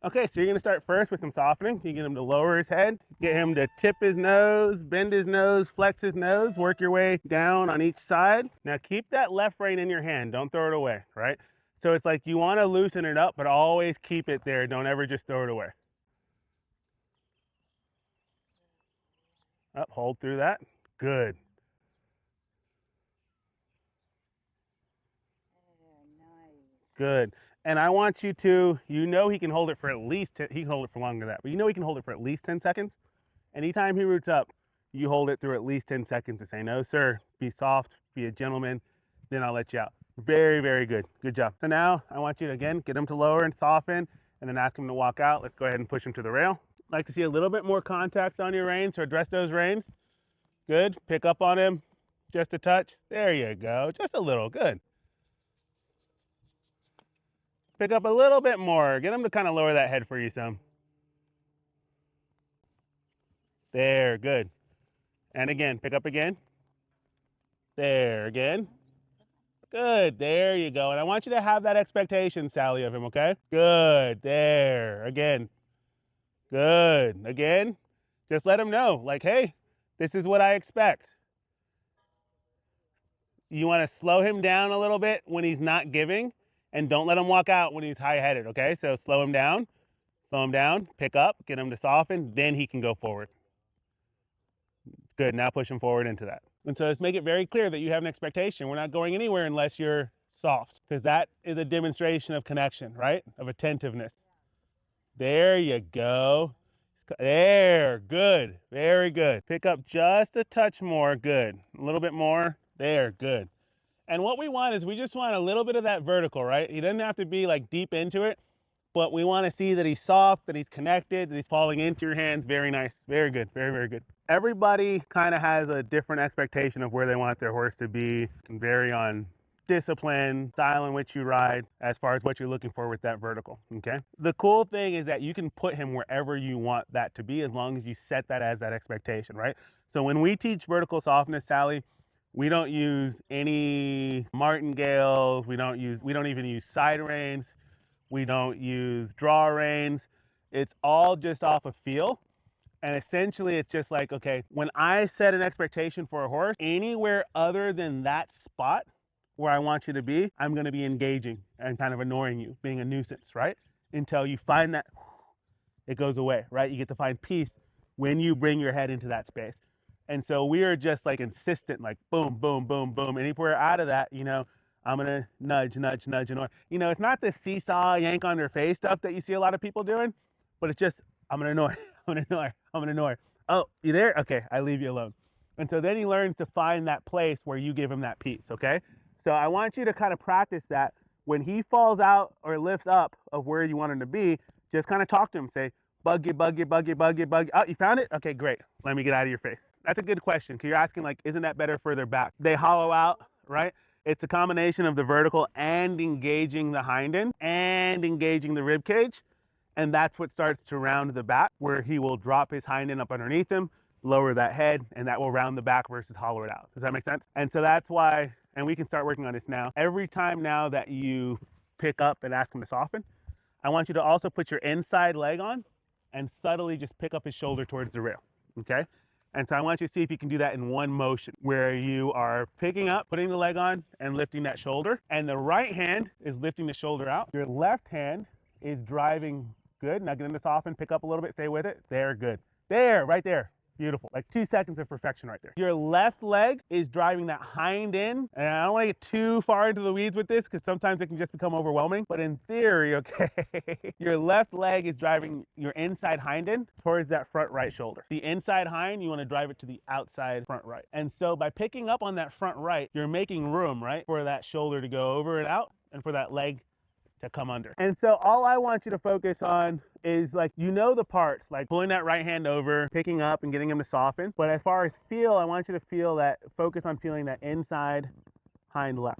Okay, so you're gonna start first with some softening. You get him to lower his head, get him to tip his nose, bend his nose, flex his nose, work your way down on each side. Now keep that left rein in your hand, don't throw it away, right? So it's like you wanna loosen it up, but always keep it there. Don't ever just throw it away. Up, hold through that. Good. Good. And I want you to, he can hold it for at least, he can hold it for longer than that, but he can hold it for at least 10 seconds. Anytime he roots up, you hold it through at least 10 seconds to say, no, sir, be soft, be a gentleman, then I'll let you out. Very, very good. Good job. So now I want you to, again, get him to lower and soften, and then ask him to walk out. Let's go ahead and push him to the rail. I'd like to see a little bit more contact on your reins, so address those reins. Good. Pick up on him just a touch. There you go. Just a little. Good. Pick up a little bit more. Get him to kind of lower that head for you some. There. Good. And again, pick up again. There. Again. Good. There you go. And I want you to have that expectation, Sally, of him, okay? Good. There. Again. Good. Again. Just let him know, like, hey, this is what I expect. You want to slow him down a little bit when he's not giving, and don't let him walk out when he's high-headed, okay? So slow him down, pick up, get him to soften, then he can go forward. Good. Now push him forward into that. And so let's make it very clear that you have an expectation. We're not going anywhere unless you're soft, because that is a demonstration of connection, right? Of attentiveness. There you go. There. Good. Very good. Pick up just a touch more. Good. A little bit more. There. Good. And what we want is we just want a little bit of that vertical, right? He doesn't have to be like deep into it, but we want to see that he's soft, that he's connected, that he's falling into your hands. Very nice. Very good. Very, very good. Everybody kind of has a different expectation of where they want their horse to be. It can vary on discipline, style in which you ride, as far as what you're looking for with that vertical, okay? The cool thing is that you can put him wherever you want that to be, as long as you set that as that expectation, right? So when we teach vertical softness, Sally, we don't use any martingales, we don't even use side reins, we don't use draw reins. It's all just off of feel. And essentially it's just like, okay, when I set an expectation for a horse, anywhere other than that spot where I want you to be, I'm going to be engaging and kind of annoying you, being a nuisance, right? Until you find that it goes away, right? You get to find peace when you bring your head into that space. And so we are just like insistent, like boom, boom, boom, boom. And if we're out of that, I'm gonna nudge, nudge, nudge, and it's not the seesaw, yank on their face stuff that you see a lot of people doing, but it's just, I'm gonna annoy, I'm gonna annoy, I'm gonna annoy. Oh, you there? Okay, I leave you alone. And so then he learns to find that place where you give him that peace, okay? So I want you to kind of practice that. When he falls out or lifts up of where you want him to be, just kind of talk to him, say, bug you, bug you, bug you, bug you, bug you. Oh, you found it? Okay, great. Let me get out of your face. That's a good question, because you're asking, like, isn't that better further back? They hollow out, right? It's a combination of the vertical and engaging the hind end and engaging the rib cage. And that's what starts to round the back, where he will drop his hind end up underneath him, lower that head, and that will round the back versus hollow it out. Does that make sense? And so that's why, and we can start working on this now. Every time now that you pick up and ask him to soften, I want you to also put your inside leg on and subtly just pick up his shoulder towards the rail, okay? And so I want you to see if you can do that in one motion, where you are picking up, putting the leg on, and lifting that shoulder. And the right hand is lifting the shoulder out. Your left hand is driving. Good. Now get him to soften, pick up a little bit, stay with it. There, good. There, right there. Beautiful. Like 2 seconds of perfection right there. Your left leg is driving that hind end. And I don't want to get too far into the weeds with this, because sometimes it can just become overwhelming. But in theory, okay, your left leg is driving your inside hind end towards that front right shoulder. The inside hind, you want to drive it to the outside front right. And so by picking up on that front right, you're making room, right, for that shoulder to go over and out, and for that leg to come under. And so all I want you to focus on is, like, the parts, like pulling that right hand over, picking up and getting him to soften. But as far as feel, I want you to feel that, focus on feeling that inside hind left.